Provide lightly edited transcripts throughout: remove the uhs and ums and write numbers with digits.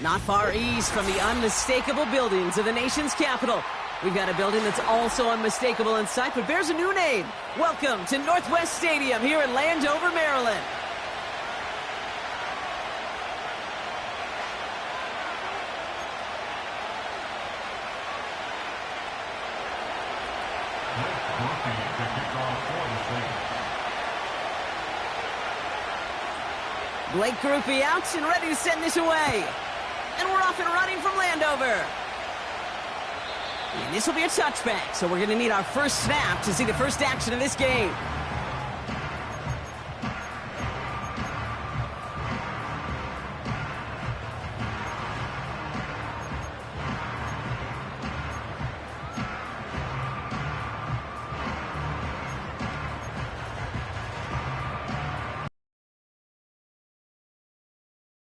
Not far east from the unmistakable buildings of the nation's capital, we've got a building that's also unmistakable in sight, but bears a new name. Welcome to Northwest Stadium here in Landover, Maryland. Blake Grupe out and ready to send this away. And we're off and running from Landover. And this will be a touchback, so we're going to need our first snap to see the first action of this game.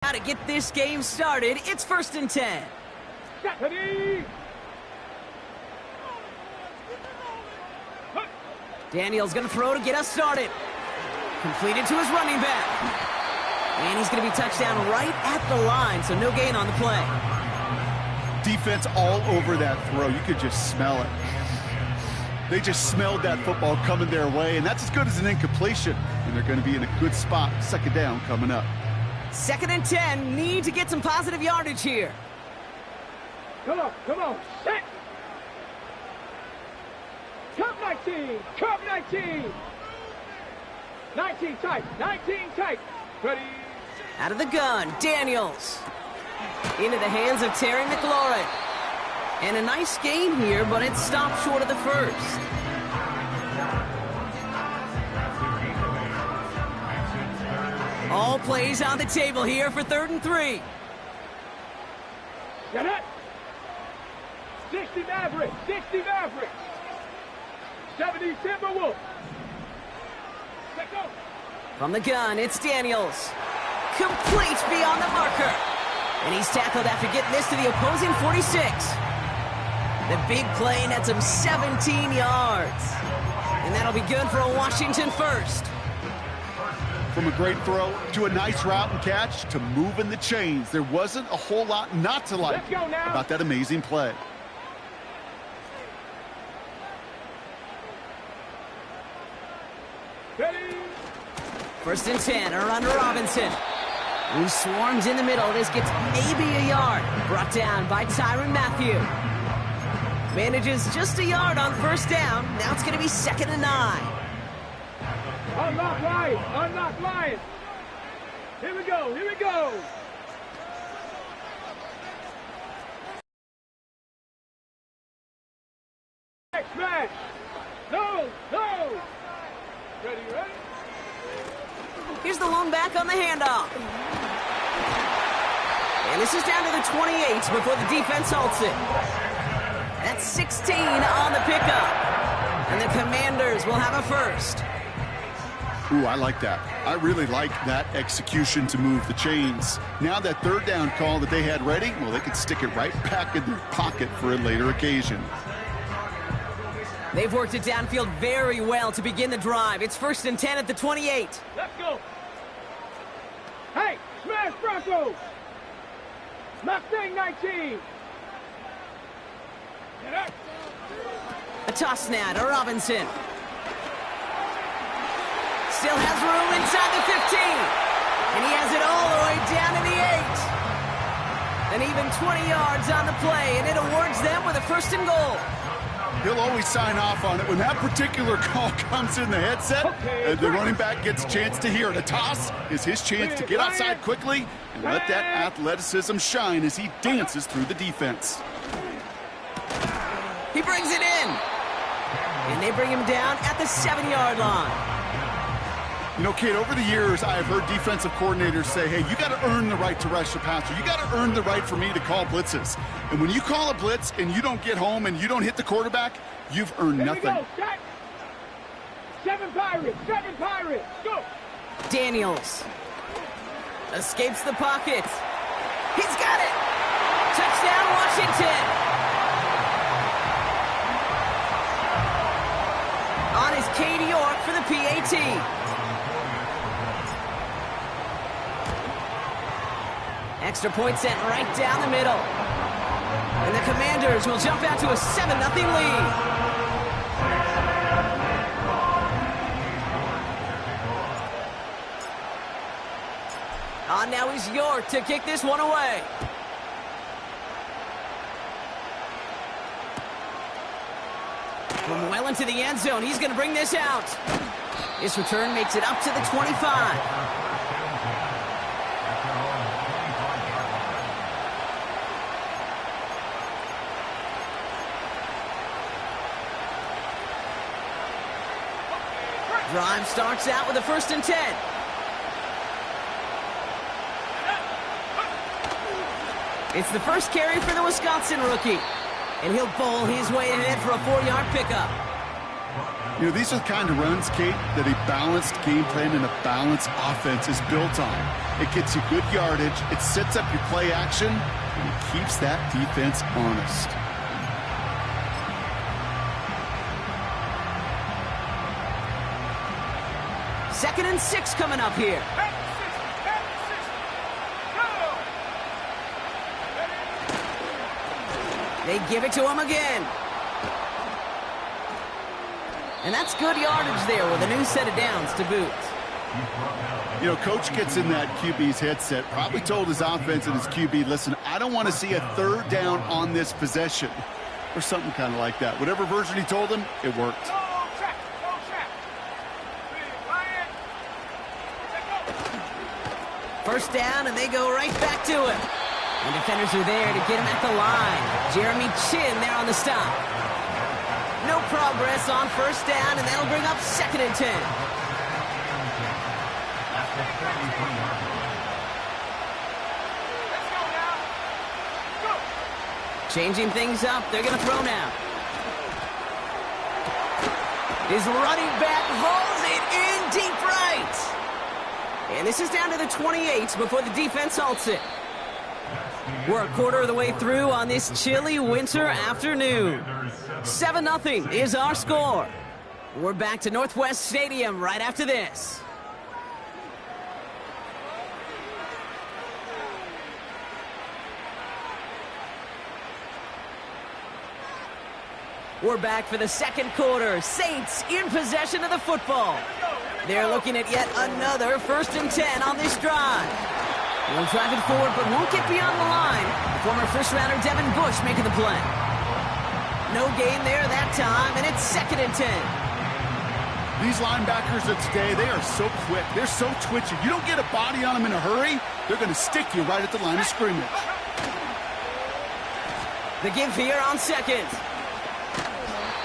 How to get this game started, it's 1st and 10. Daniel's going to throw to get us started. Completed to his running back. And he's going to be touchdown right at the line, so no gain on the play. Defense all over that throw. You could just smell it. They just smelled that football coming their way, and that's as good as an incompletion. And they're going to be in a good spot. 2nd down coming up. 2nd and 10, need to get some positive yardage here. Come on, set! Cup 19, Cup 19! 19 tight, ready? Out of the gun, Daniels. Into the hands of Terry McLaurin. And a nice gain here, but it stopped short of the first. All plays on the table here for 3rd and 3. Get it! 60 Mavericks, 70 Timberwolves. Let's go. From the gun, it's Daniels. Complete beyond the marker. And he's tackled after getting this to the opposing 46. The big play nets him 17 yards. And that'll be good for a Washington first. From a great throw to a nice route and catch to moving the chains. There wasn't a whole lot not to like about that amazing play. Ready? 1st and 10, around Robinson, who swarms in the middle. This gets maybe a yard. Brought down by Tyrann Mathieu. Manages just a yard on 1st down. Now it's going to be 2nd and 9. Unlock Lions. Here we go. Smash. No. Ready. Here's the lone back on the handoff. And this is down to the 28 before the defense halts it. That's 16 on the pickup. And the Commanders will have a first. Ooh, I like that. I really like that execution to move the chains. Now that 3rd down call that they had ready, well, they could stick it right back in their pocket for a later occasion. They've worked it downfield very well to begin the drive. It's 1st and 10 at the 28. Let's go. Hey, smash Broncos. Mustang 19. Get up. A toss now to Robinson. Still has room inside the 15. And he has it all the way down to the 8. And even 20 yards on the play, and it awards them with a 1st and goal. He'll always sign off on it when that particular call comes in the headset, and the running back gets a chance to hear it. A toss is his chance to get outside quickly and let that athleticism shine as he dances through the defense. He brings it in. And they bring him down at the 7-yard line. You know, Kate, over the years, I have heard defensive coordinators say, hey, you got to earn the right to rush the passer. You got to earn the right for me to call blitzes. And when you call a blitz and you don't get home and you don't hit the quarterback, you've earned nothing. Seven Pirates, go! Daniels escapes the pocket. He's got it! Touchdown, Washington! On is Katie York for the PAT. Extra point sent right down the middle. And the Commanders will jump out to a 7-0 lead. Now he's York to kick this one away. From well into the end zone, he's going to bring this out. This return makes it up to the 25. Drive starts out with a 1st and 10. It's the first carry for the Wisconsin rookie. And he'll bowl his way ahead for a 4-yard pickup. You know, these are the kind of runs, Kate, that a balanced game plan and a balanced offense is built on. It gets you good yardage, it sets up your play action, and it keeps that defense honest. Second and 6 coming up here. They give it to him again. And that's good yardage there with a new set of downs to boot. You know, coach gets in that QB's headset, probably told his offense and his QB, listen, I don't want to see a 3rd down on this possession. Or something kind of like that. Whatever version he told him, it worked. First down, and they go right back to him. And defenders are there to get him at the line. Jeremy Chin there on the stop. No progress on 1st down, and that'll bring up 2nd and 10. Changing things up, they're going to throw now. His running back hauls it in deep right. And this is down to the 28 before the defense halts it. We're a quarter of the way through on this chilly winter afternoon. 7-0 is our score. We're back to Northwest Stadium right after this. We're back for the 2nd quarter. Saints in possession of the football. They're looking at yet another 1st and 10 on this drive. We'll drive it forward, but won't get beyond the line. Former first-rounder Devin Bush making the play. No gain there that time, and it's 2nd and 10. These linebackers of today, they are so quick. They're so twitchy. You don't get a body on them in a hurry, they're going to stick you right at the line of scrimmage. The give here on 2nd.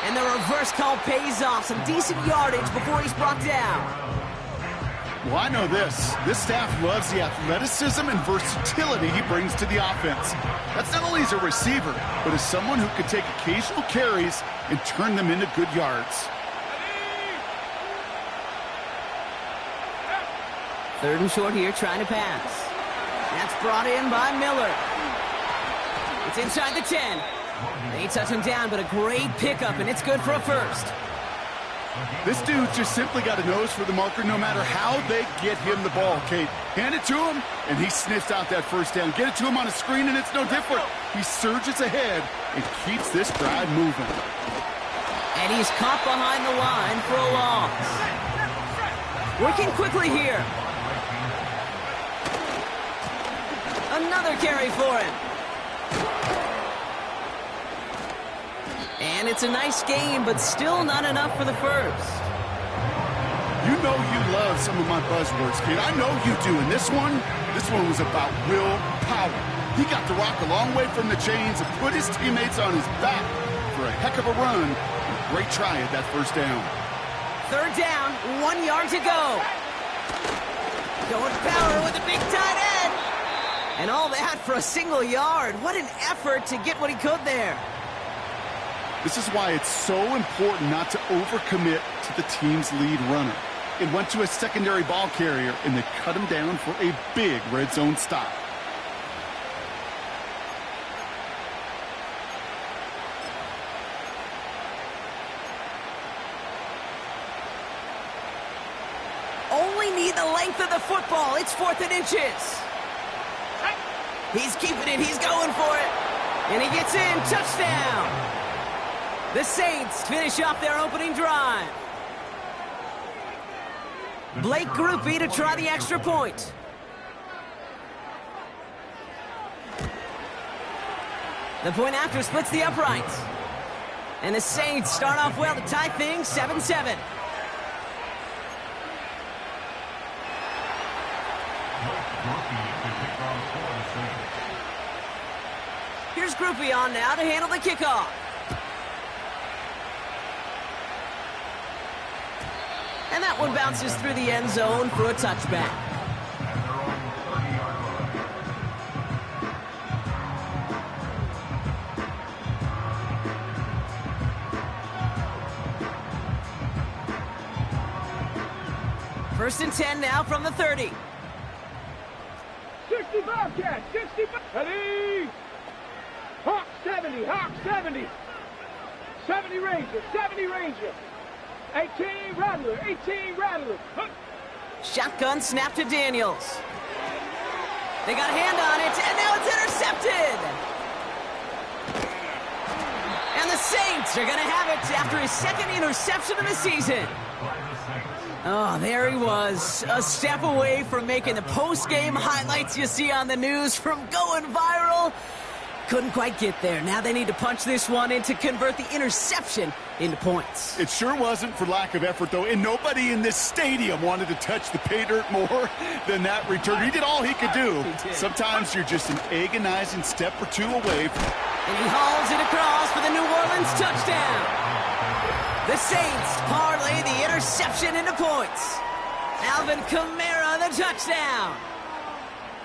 And the reverse call pays off. Some decent yardage before he's brought down. Well, I know this. This staff loves the athleticism and versatility he brings to the offense. That's not only as a receiver, but as someone who can take occasional carries and turn them into good yards. 3rd and short here, trying to pass. That's brought in by Miller. It's inside the 10. They touch him down, but a great pickup, and it's good for a 1st. This dude just simply got a nose for the marker no matter how they get him the ball, Kate. Hand it to him, and he sniffs out that 1st down. Get it to him on a screen, and it's no different. He surges ahead and keeps this drive moving. And he's caught behind the line for a loss. Working quickly here. Another carry for him. And it's a nice game, but still not enough for the 1st. You know you love some of my buzzwords, kid. I know you do. And this one was about willpower. He got the rock a long way from the chains and put his teammates on his back for a heck of a run. And a great try at that 1st down. 3rd down, 1 yard to go. Going power with a big tight end. And all that for a single yard. What an effort to get what he could there. This is why it's so important not to overcommit to the team's lead runner. It went to a secondary ball carrier, and they cut him down for a big red zone stop. Only need the length of the football. It's 4th and inches. He's keeping it. He's going for it. And he gets in. Touchdown. The Saints finish off their opening drive. Blake Groupie to try the extra point. The point after splits the uprights. And the Saints start off well to tie things 7-7. Here's Groupie on now to handle the kickoff. And that one bounces through the end zone for a touchback. First and 10 now from the 30. 65 catch, 65. Ready? Hawk 70, Hawk 70. 70 Ranger, 70 Ranger. 18 Rattler, 18 Rattler. Huh. Shotgun snap to Daniels. They got a hand on it, and now it's intercepted. And the Saints are going to have it after his second interception of the season. Oh, there he was, a step away from making the post-game highlights you see on the news from going viral. Couldn't quite get there. Now they need to punch this one in to convert the interception into points. It sure wasn't for lack of effort, though, and nobody in this stadium wanted to touch the pay dirt more than that return. He did all he could do. Sometimes you're just an agonizing step or two away from... And he hauls it across for the New Orleans touchdown. The Saints parlay the interception into points. Alvin Kamara the touchdown.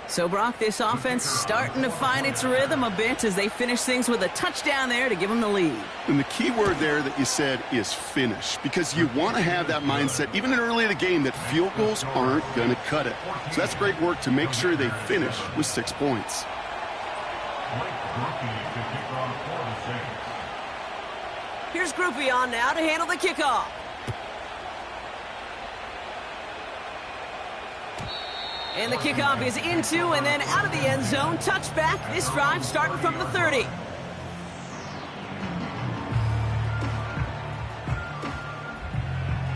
So, Brock, this offense starting to find its rhythm a bit as they finish things with a touchdown there to give them the lead. And the key word there that you said is finish, because you want to have that mindset, even in early in the game, that field goals aren't going to cut it. So that's great work to make sure they finish with 6 points. Here's Groupie on now to handle the kickoff. And the kickoff is into and then out of the end zone. Touchback. This drive starting from the 30.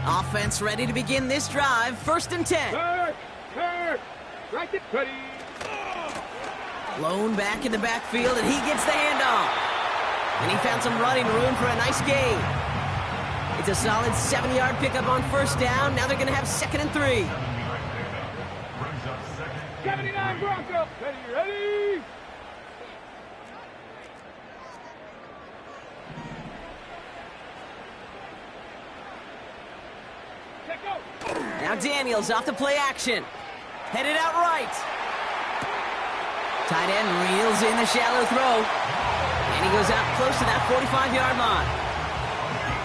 Offense ready to begin this drive. First and 10. Turn. Right there. Ready. Lone back in the backfield, and he gets the handoff. And he found some running room for a nice gain. It's a solid 7-yard pickup on first down. Now they're going to have 2nd and 3. 79 Bronco. Ready. Check out. Now Daniels off the play action. Headed out right. Tight end reels in the shallow throw. And he goes out close to that 45-yard line.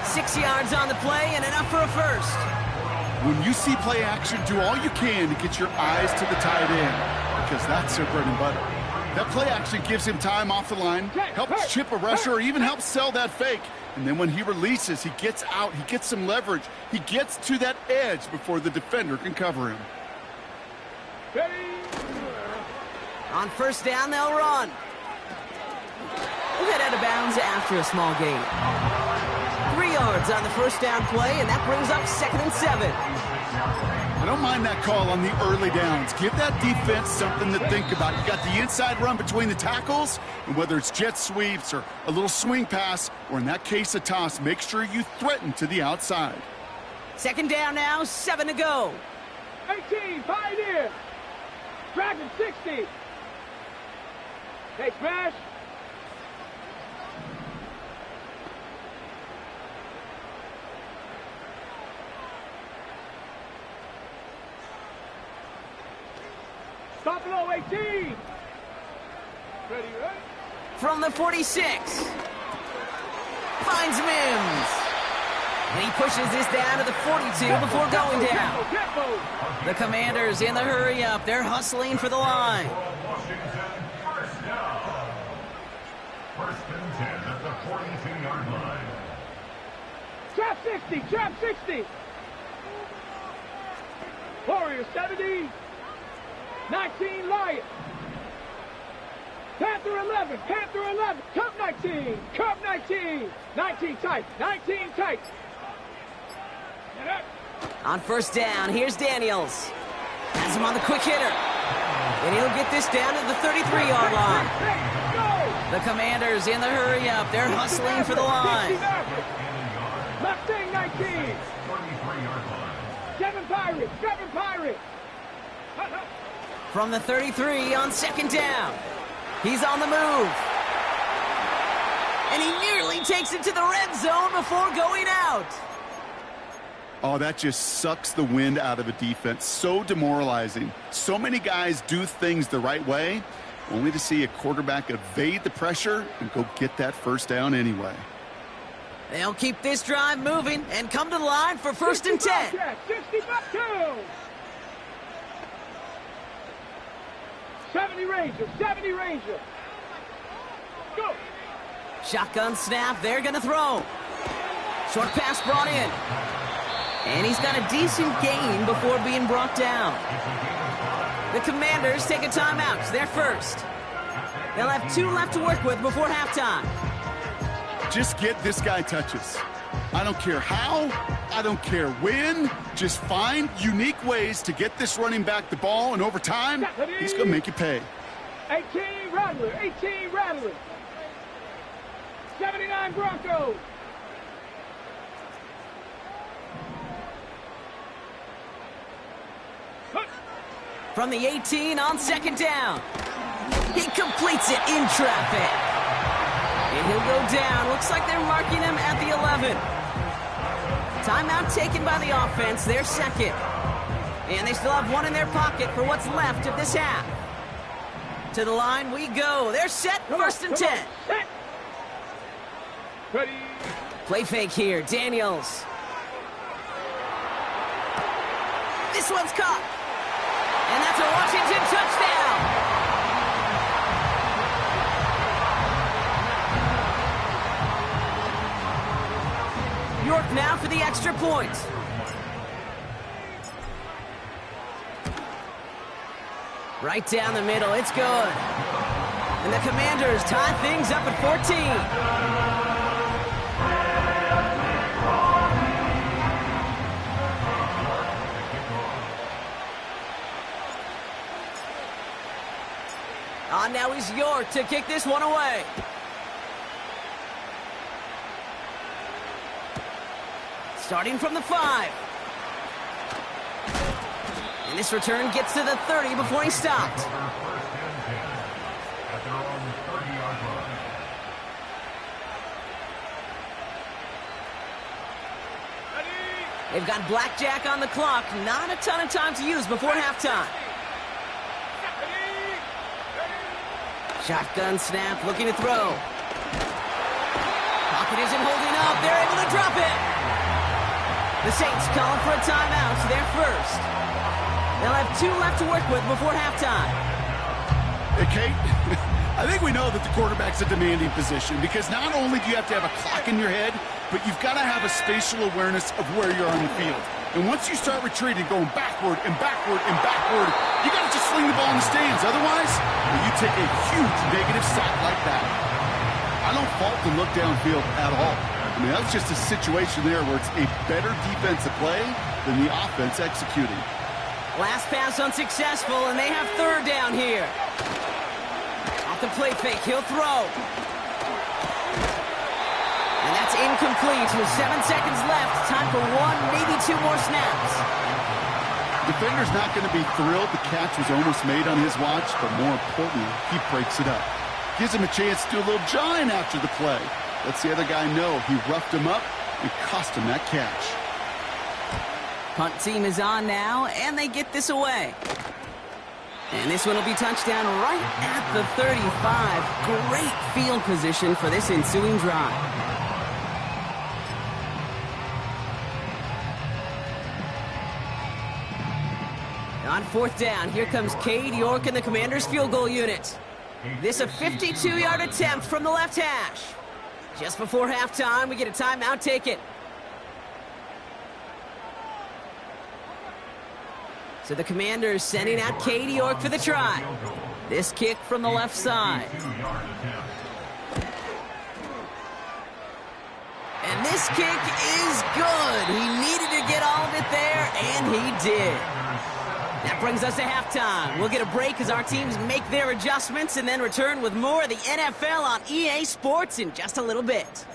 6 yards on the play and enough for a first. When you see play action, do all you can to get your eyes to the tight end, because that's their bread and butter. That play action gives him time off the line, helps chip a rusher, or even helps sell that fake. And then when he releases, he gets out, he gets some leverage. He gets to that edge before the defender can cover him. On first down, they'll run. We'll head out of bounds after a small gain. 3 yards on the first down play, and that brings up 2nd and 7. I don't mind that call on the early downs. Give that defense something to think about. You got the inside run between the tackles, and whether it's jet sweeps or a little swing pass, or in that case a toss, make sure you threaten to the outside. 2nd down now, 7 to go. 18, Pioneer. Dragon 60. Hey, smash. Stop below 18. Ready. From the 46. Finds Mims. And he pushes this down to the 42 before going down. The Commanders in the hurry up. They're hustling for the line. First and 10 at the 42-yard line. Trap 60, trap 60. Warrior 70. 19 Lion. Panther 11, Panther 11, Cub 19, Cub 19, 19 tight, 19 tight. On first down, here's Daniels. Has him on the quick hitter. And he'll get this down to the 33-yard line. The Commanders in the hurry up. They're hustling for the line. Mustang 19. 7 Pirates, 7 Pirates. From the 33 on second down. He's on the move. And he nearly takes it to the red zone before going out. Oh, that just sucks the wind out of a defense. So demoralizing. So many guys do things the right way, only to see a quarterback evade the pressure and go get that first down anyway. They'll keep this drive moving and come to the line for first and 10. 62. 70 Ranger, 70 Ranger. Go. Shotgun snap, they're going to throw. Short pass brought in. And he's got a decent gain before being brought down. The Commanders take a timeout. They're first. They'll have 2 left to work with before halftime. Just get this guy touches. I don't care how, I don't care when. Just find unique ways to get this running back the ball, and over time, he's going to make you pay. 18 Rattler, 18 Rattler. 79 Broncos. From the 18 on second down. He completes it in traffic. And he'll go down. Looks like they're marking him at the 11. Timeout taken by the offense. They're second. And they still have 1 in their pocket for what's left of this half. To the line we go. They're set. First and 10. Ready. Play fake here. Daniels. This one's caught. And that's a Washington touchdown. York now for the extra point. Right down the middle. It's good. And the Commanders tie things up at 14. Now is York to kick this one away. Starting from the 5. And this return gets to the 30 before he stopped. They've got blackjack on the clock. Not a ton of time to use before halftime. Shotgun snap, looking to throw. Pocket isn't holding up. They're able to drop it. The Saints calling for a timeout. They're first. They'll have 2 left to work with before halftime. Hey, Kate, I think we know that the quarterback's a demanding position because not only do you have to have a clock in your head, but you've got to have a spatial awareness of where you're on the field. And once you start retreating, going backward and backward and backward, you got to just sling the ball in the stands. Otherwise, you take a huge negative sack like that. I don't fault the look downfield at all. I mean, that's just a situation there where it's a better defensive play than the offense executing. Last pass unsuccessful, and they have third down here. Off the play fake, he'll throw. And that's incomplete with 7 seconds left. Time for 1, maybe 2 more snaps. Defender's not going to be thrilled the catch was almost made on his watch, but more importantly, he breaks it up. Gives him a chance to do a little jawing after the play. Lets the other guy know he roughed him up and cost him that catch. Punt team is on now, and they get this away. And this one will be touchdown right at the 35. Great field position for this ensuing drive. On fourth down, here comes Cade York and the Commanders' field goal unit. This a 52-yard attempt from the left hash. Just before halftime, we get a timeout taken. So the Commanders sending out Cade York for the try. This kick from the left side. And this kick is good. He needed to get all of it there, and he did. That brings us to halftime. We'll get a break as our teams make their adjustments and then return with more of the NFL on EA Sports in just a little bit.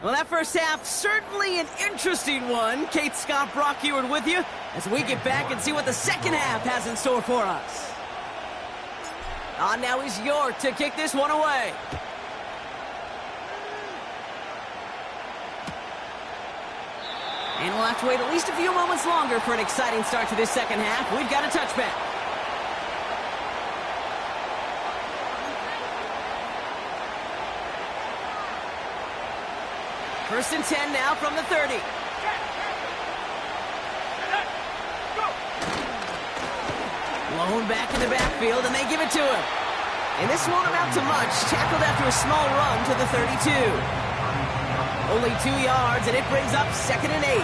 Well, that first half, certainly an interesting one. Kate, Scott, Brock Heward with you as we get back and see what the second half has in store for us. On now is York to kick this one away. And we'll have to wait at least a few moments longer for an exciting start to this second half. We've got a touchback. First and 10 now from the 30. Blown back in the backfield, and they give it to him. And this won't amount to much. Tackled after a small run to the 32. Only 2 yards, and it brings up 2nd and 8.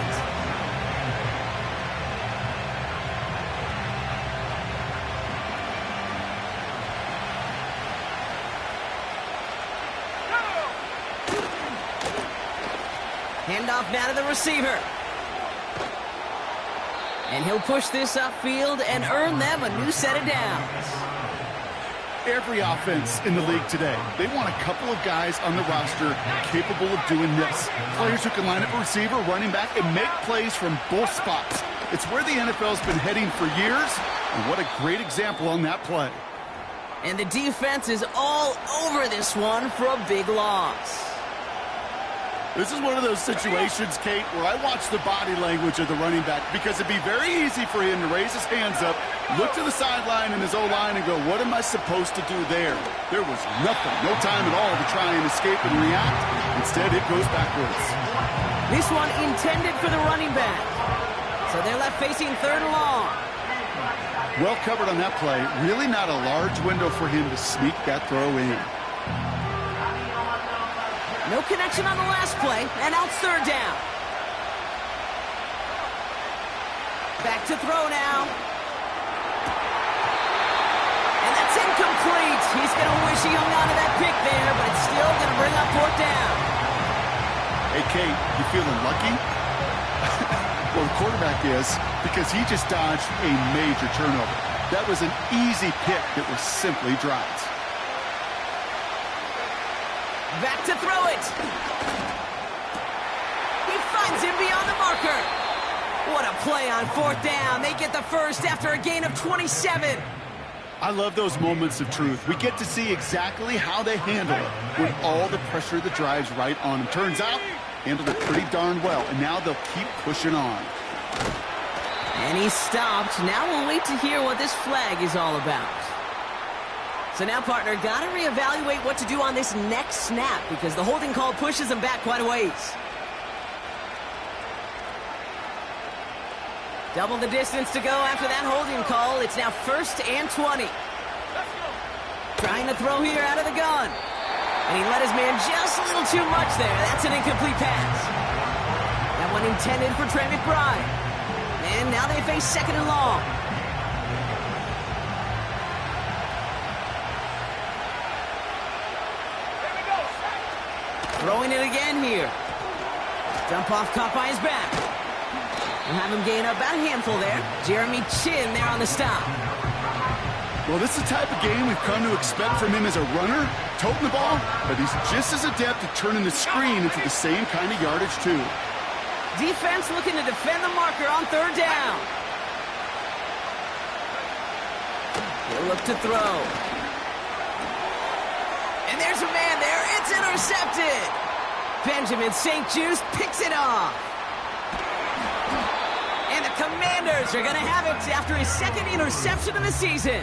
Handoff now to the receiver. And he'll push this upfield and earn them a new set of downs. Every offense in the league today, they want a couple of guys on the roster capable of doing this. Players who can line up a receiver, running back, and make plays from both spots. It's where the NFL's been heading for years, and what a great example on that play. And the defense is all over this one for a big loss. This is one of those situations, Kate, where I watch the body language of the running back because it'd be very easy for him to raise his hands up, look to the sideline in his O-line and go, what am I supposed to do there? There was nothing, no time at all to try and escape and react. Instead, it goes backwards. This one intended for the running back. So they're left facing 3rd and long. Well covered on that play. Really not a large window for him to sneak that throw in. No connection on the last play, and now it's 3rd down. Back to throw now. And that's incomplete. He's going to wish he hung on to that pick there, but it's still going to bring up 4th down. Hey, Kate, you feeling lucky? Well, the quarterback is, because he just dodged a major turnover. That was an easy pick that was simply dropped. Back to throw it. He finds him beyond the marker. What a play on 4th down. They get the first after a gain of 27. I love those moments of truth. We get to see exactly how they handle it when all the pressure that drives right on them. Turns out, handled it pretty darn well, and now they'll keep pushing on. And he stopped. Now we'll wait to hear what this flag is all about. So now, partner, got to reevaluate what to do on this next snap because the holding call pushes him back quite a ways. Double the distance to go after that holding call. It's now 1st and 20. Trying to throw here out of the gun. And he let his man just a little too much there. That's an incomplete pass. That one intended for Trey McBride. And now they face 2nd and long. Throwing it again here. Dump off caught by his back. We'll have him gain up about a handful there. Jeremy Chin there on the stop. Well, this is the type of game we've come to expect from him as a runner, toting the ball, but he's just as adept at turning the screen into the same kind of yardage, too. Defense looking to defend the marker on 3rd down. He'll look to throw. And there's a man there. It's intercepted. Benjamin St. Juste picks it off. And the Commanders are going to have it after his 2nd interception of the season.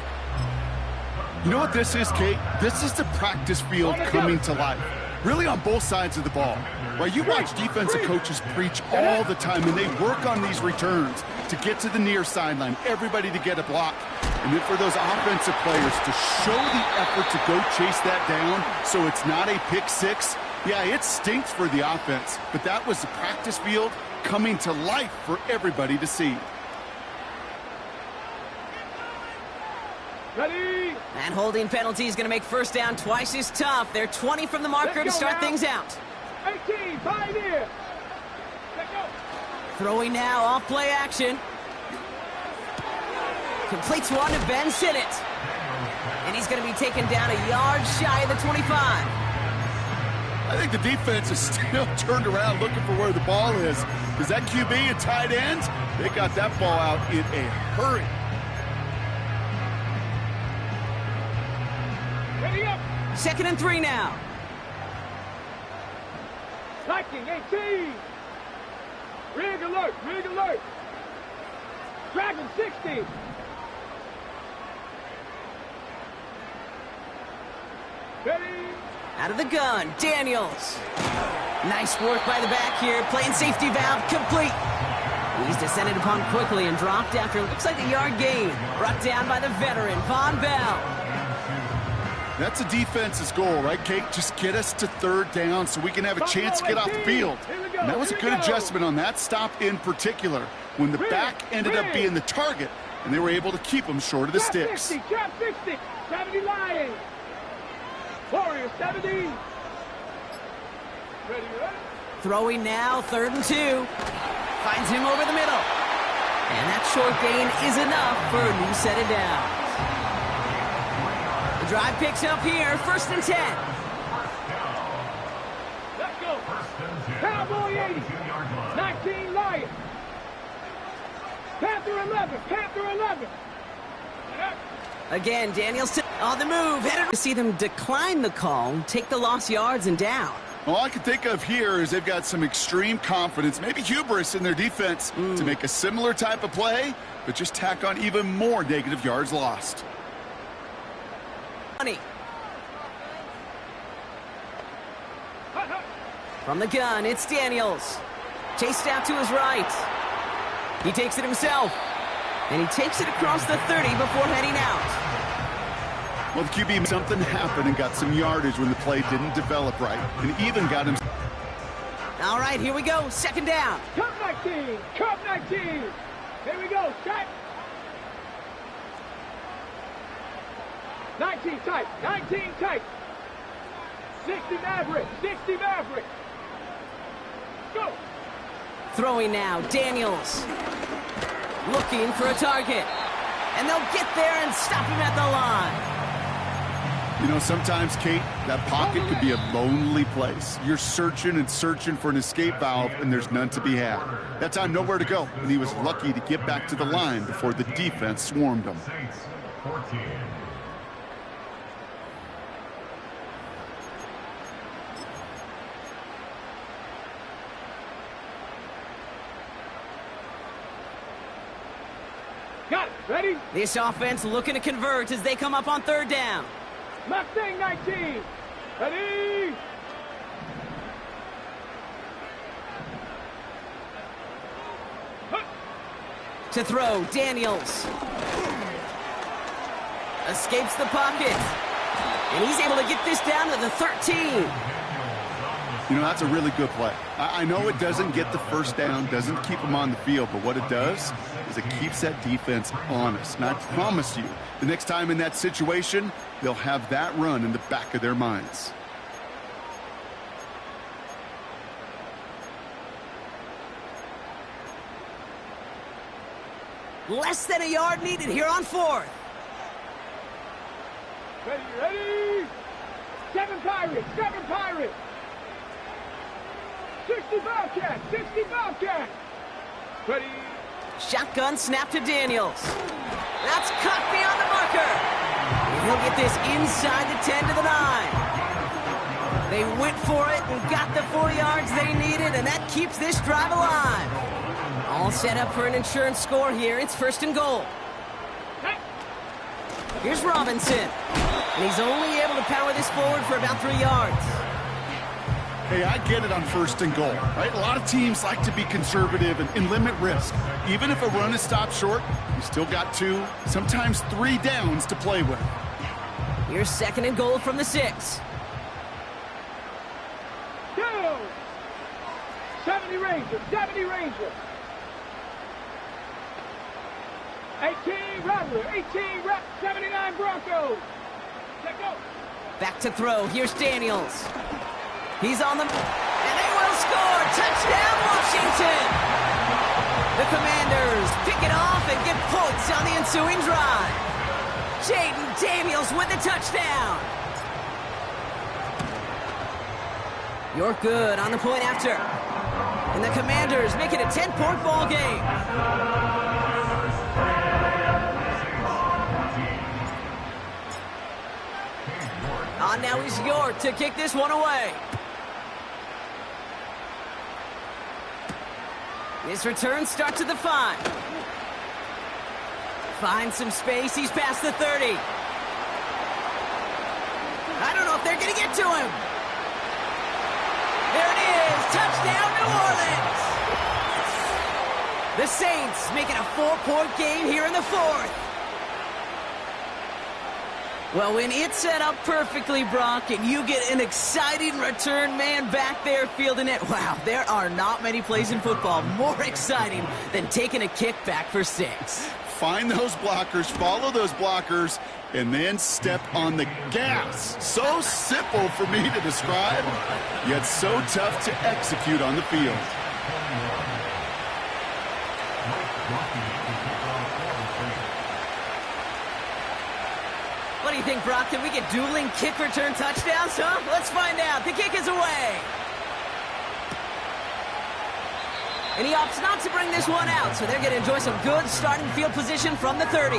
You know what this is, Kate? This is the practice field coming to life. Really on both sides of the ball. Right, you watch defensive coaches preach all the time, and they work on these returns to get to the near sideline, everybody to get a block. And then for those offensive players to show the effort to go chase that down so it's not a pick six, Yeah, it stinks for the offense, but that was the practice field coming to life for everybody to see. Ready? That holding penalty is going to make first down twice as tough. They're 20 from the marker to start things out. 18, pioneer. Let's go. Throwing now, off play action. Completes one to Ben Sinnott. And he's going to be taken down a yard shy of the 25. I think the defense is still turned around looking for where the ball is. Is that QB and tight end? They got that ball out in a hurry. Ready up. 2nd and 3 now. Liking 18. Rig alert, rig alert. Dragon 60. Ready? Out of the gun, Daniels. Nice work by the back here, playing safety valve complete. He's descended upon quickly and dropped after looks like a yard gain. Brought down by the veteran, Von Bell. That's a defense's goal, right, Kate? Just get us to 3rd down so we can have a chance to get off the field. And that was a good adjustment on that stop in particular, when the back ended up being the target, and they were able to keep him short of the sticks. Trap 60, 70 Lions. Warrior 70. Ready, ready. Throwing now, 3rd and 2. Finds him over the middle. And that short gain is enough for a new set of downs. The drive picks up here, 1st and 10. Let's go. Cowboy 80. 19 Lions. Panther 11. Panther 11. Again, Daniels on the move. Headed to see them decline the call, take the lost yards and down. All I can think of here is they've got some extreme confidence, maybe hubris in their defense to make a similar type of play, but just tack on even more negative yards lost. From the gun, it's Daniels. Chased out to his right. He takes it himself. And he takes it across the 30 before heading out. Well, the QB, something happened and got some yardage when the play didn't develop right, and even got him. All right, here we go. 2nd down. Cup 19. Cup 19. Here we go. Check. 19 tight. 19 tight. 60 Maverick. 60 Maverick. Go. Throwing now, Daniels. Looking for a target. And they'll get there and stop him at the line. You know, sometimes, Kate, that pocket could be a lonely place. You're searching and searching for an escape valve, and there's none to be had. That time, nowhere to go, and he was lucky to get back to the line before the defense swarmed him. 14. Got it. Ready? This offense looking to convert as they come up on 3rd down. Mustang 19. Ready? To throw, Daniels. Escapes the pocket. And he's able to get this down to the 13. You know, that's a really good play. I know it doesn't get the 1st down, doesn't keep them on the field, but what it does is it keeps that defense honest. And I promise you, the next time in that situation, they'll have that run in the back of their minds. Less than a yard needed here on 4th. Ready, ready? 7 Pirates. 7 Pirates. 60 Bobcat. 60 Bobcat. Ready? Shotgun snap to Daniels. That's caught beyond the marker. And he'll get this inside the 10 to the 9. They went for it and got the 4 yards they needed, and that keeps this drive alive. All set up for an insurance score here. It's 1st and goal. Here's Robinson. And he's only able to power this forward for about 3 yards. Hey, I get it on 1st and goal, right? A lot of teams like to be conservative and limit risk. Even if a run is stopped short, you still got 2, sometimes 3 downs to play with. Here's 2nd and goal from the 6. 70 Ranger, 70 Ranger. 18 Rattler, 79 Broncos. Let go. Back to throw. Here's Daniels. He's on the... And they will score! Touchdown, Washington! The Commanders pick it off and get points on the ensuing drive. Jaden Daniels with the touchdown. You're good on the point after. And the Commanders make it a 10-point ball game. On now is York to kick this one away. His return starts at the 5. Finds some space. He's past the 30. I don't know if they're going to get to him. There it is. Touchdown, New Orleans. The Saints make it a 4-point game here in the 4th. Well, when it's set up perfectly, Brock, and you get an exciting return man back there fielding it, wow, there are not many plays in football more exciting than taking a kick back for 6. Find those blockers, follow those blockers, and then step on the gas. So simple for me to describe, yet so tough to execute on the field. What do you think, Brock? Can we get dueling kick return touchdowns, huh? Let's find out. The kick is away. And he opts not to bring this one out, so they're going to enjoy some good starting field position from the 30.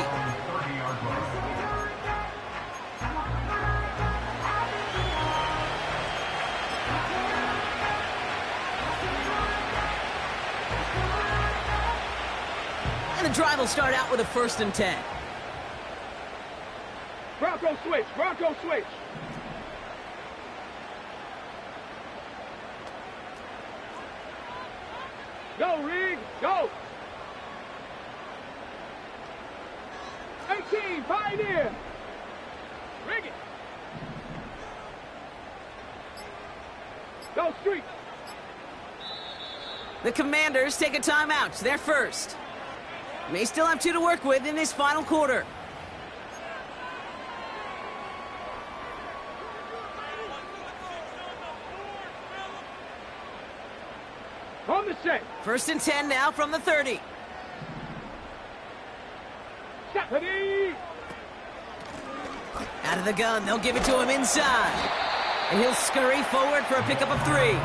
And the drive will start out with a 1st and 10. Bronco switch, Bronco switch. Go, Reed, go. 18, Pioneer. Rig it. Go, Street. The Commanders take a timeout. They're first. May still have 2 to work with in this final quarter. On the set. 1st and 10 now from the 30. Stephanie. Out of the gun, they'll give it to him inside. And he'll scurry forward for a pickup of 3.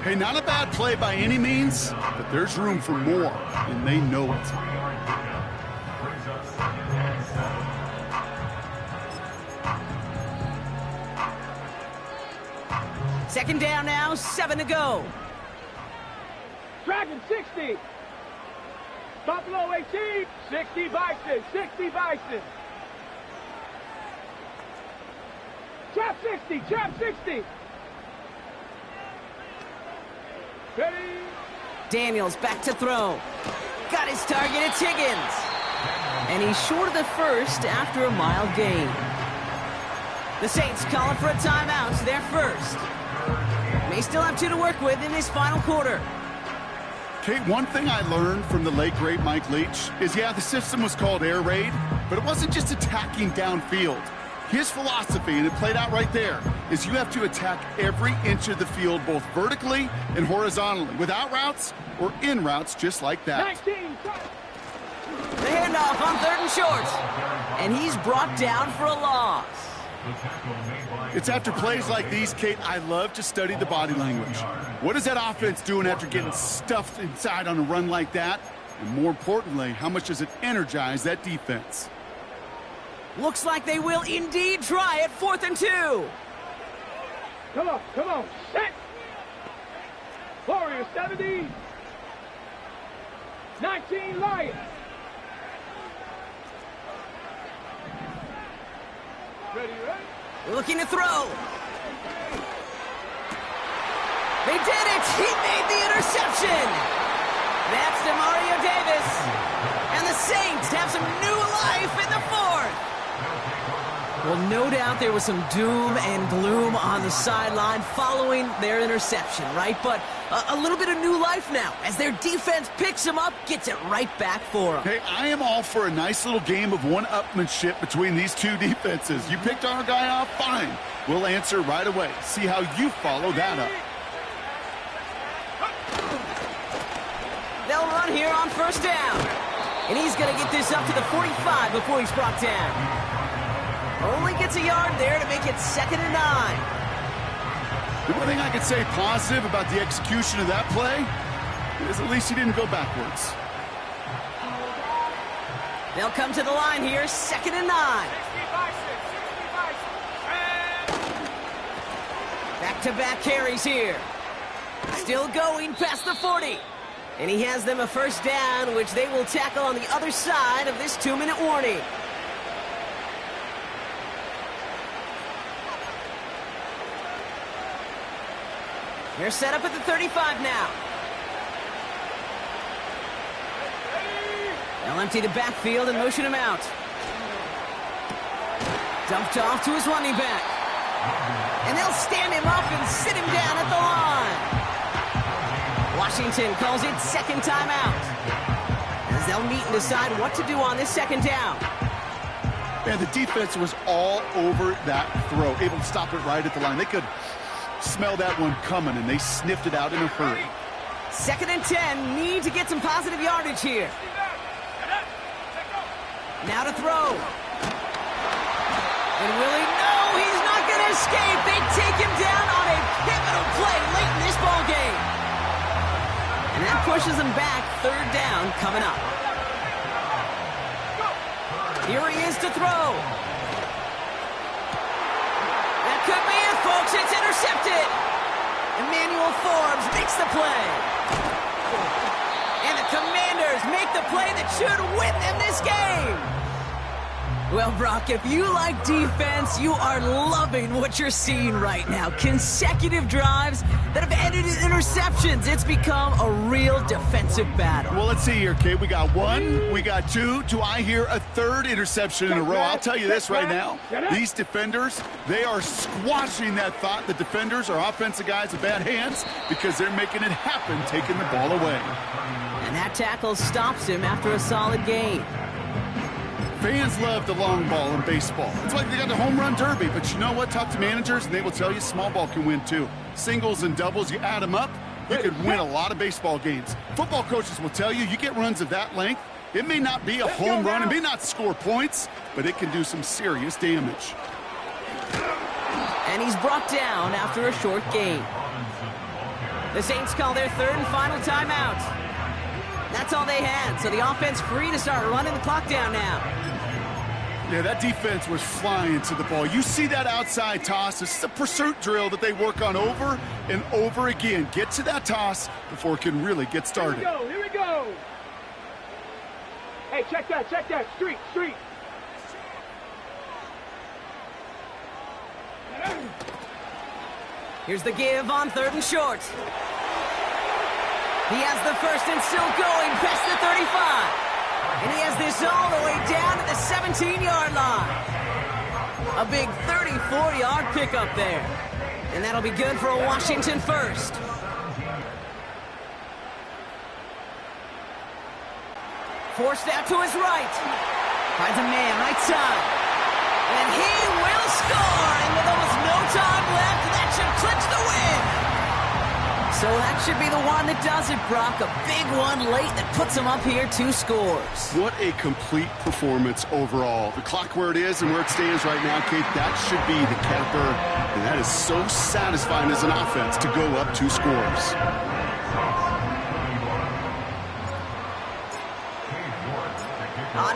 Hey, not a bad play by any means, but there's room for more, and they know it. Second down now, 7 to go. Dragon 60. Buffalo 18. 60 Bison. 60 Bison. Trap 60. Trap 60. Ready. Daniels back to throw. Got his target, it's Higgins. And he's short of the 1st after a mild gain. The Saints calling for a timeout, so they're first. May still have 2 to work with in this final quarter. Kate, one thing I learned from the late, great Mike Leach is, yeah, the system was called air raid, but it wasn't just attacking downfield. His philosophy, and it played out right there, is you have to attack every inch of the field, both vertically and horizontally, without routes or in routes just like that. 19. The handoff on 3rd and short. And he's brought down for a loss. It's after plays like these, Kate, I love to study the body language. What is that offense doing after getting stuffed inside on a run like that? And more importantly, how much does it energize that defense? Looks like they will indeed try it. 4th and 2. Come on, come on. Set. Warrior 70. 19 Lions. Ready, ready? Looking to throw. They did it! He made the interception! That's DeMario Davis. And the Saints have some new life in the 4th. Well, no doubt there was some doom and gloom on the sideline following their interception, right? But a little bit of new life now as their defense picks them up, gets it right back for them. Hey, I am all for a nice little game of one-upmanship between these two defenses. You picked our guy off, fine. We'll answer right away. See how you follow that up. They'll run here on first down. And he's going to get this up to the 45 before he's brought down. Only gets a yard there to make it 2nd and 9. The one thing I could say positive about the execution of that play is at least he didn't go backwards. They'll come to the line here, 2nd and 9. Back-to-back carries here. Still going past the 40. And he has them a first down, which they will tackle on the other side of this 2-minute warning. They're set up at the 35 now. They'll empty the backfield and motion him out. Dumped off to his running back. And they'll stand him up and sit him down at the line. Washington calls it second timeout, as they'll meet and decide what to do on this second down. Man, the defense was all over that throw, able to stop it right at the line. They could smell that one coming, and they sniffed it out in a hurry. 2nd and 10, need to get some positive yardage here. Now to throw. And Willie, no, he's not going to escape. They take him down on a pivotal play late in this ball game. And that pushes him back, 3rd down coming up. Here he is to throw. That could be it, folks. It's intercepted. Emmanuel Forbes makes the play. And the Commanders make the play that should win them this game. Well, Brock, if you like defense, you are loving what you're seeing right now. Consecutive drives that have ended in interceptions. It's become a real defensive battle. Well, let's see here, kid. We got 1, we got 2. Do I hear a 3rd interception in a row? I'll tell you this right now. These defenders, they are squashing that thought. The defenders are offensive guys with bad hands because they're making it happen, taking the ball away. And that tackle stops him after a solid gain. Fans love the long ball in baseball. It's like they got the home run derby, but you know what? Talk to managers, and they will tell you small ball can win too. Singles and doubles, you add them up, you could win a lot of baseball games. Football coaches will tell you, you get runs of that length, it may not be a home run, it may not score points, but it can do some serious damage. And he's brought down after a short gain. The Saints call their 3rd and final timeout. That's all they had, so the offense free to start running the clock down now. Yeah, that defense was flying to the ball. You see that outside toss. This is a pursuit drill that they work on over and over again. Get to that toss before it can really get started. Here we go. Hey, check that. Street. Here's the give on 3rd and short. He has the first and still going past the 35. And he has this all the way down to the 17-yard line. A big 34-yard pickup there. And that'll be good for a Washington first. Forced out to his right. Finds a man right side. And he will score. And with almost no time left, that should clinch the win. So that should be the one that does it, Brock. A big one late that puts him up here 2 scores. What a complete performance overall. The clock where it is and where it stands right now, Kate, that should be the capper. And that is so satisfying as an offense to go up 2 scores.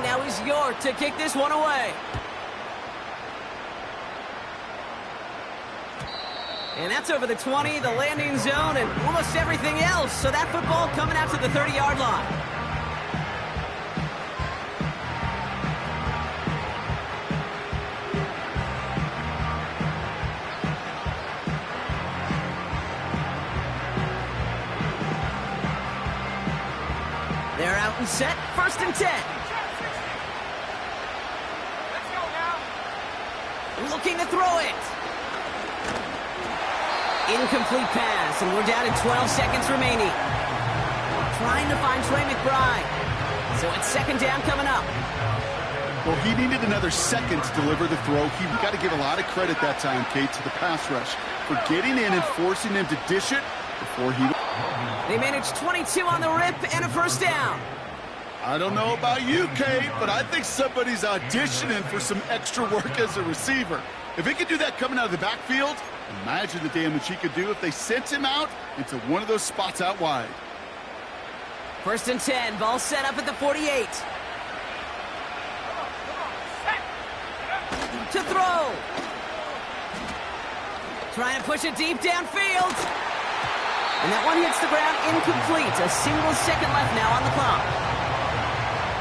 Now he's York to kick this one away. And that's over the 20, the landing zone, and almost everything else. So that football coming out to the 30-yard line. They're out and set, 1st and 10. looking to throw it. Incomplete pass, and we're down to 12 seconds remaining. Trying to find Trey McBride. So it's second down coming up. Well, he needed another second to deliver the throw. He got to give a lot of credit that time, Kate, to the pass rush for getting in and forcing him to dish it before he... They managed 22 on the rip and a first down. I don't know about you, Kate, but I think somebody's auditioning for some extra work as a receiver. If he could do that coming out of the backfield, imagine the damage he could do if they sent him out into one of those spots out wide. First and 10, ball set up at the 48. To throw. Trying to push it deep downfield. And that one hits the ground incomplete. A single second left now on the clock.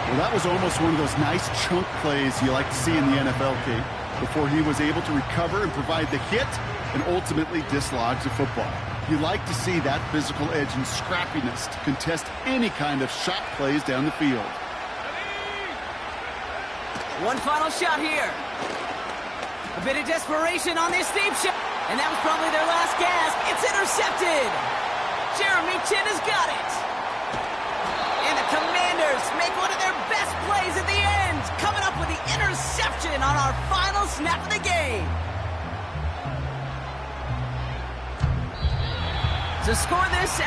Well, that was almost one of those nice chunk plays you like to see in the NFL, Kate, before he was able to recover and provide the hit and ultimately dislodge the football. You like to see that physical edge and scrappiness to contest any kind of shot plays down the field. One final shot here. A bit of desperation on this deep shot. And that was probably their last gasp. It's intercepted. Jeremy Chin has got it. And the Commanders make one of their best plays at the end, coming up with the interception on our final snap of the game. To score this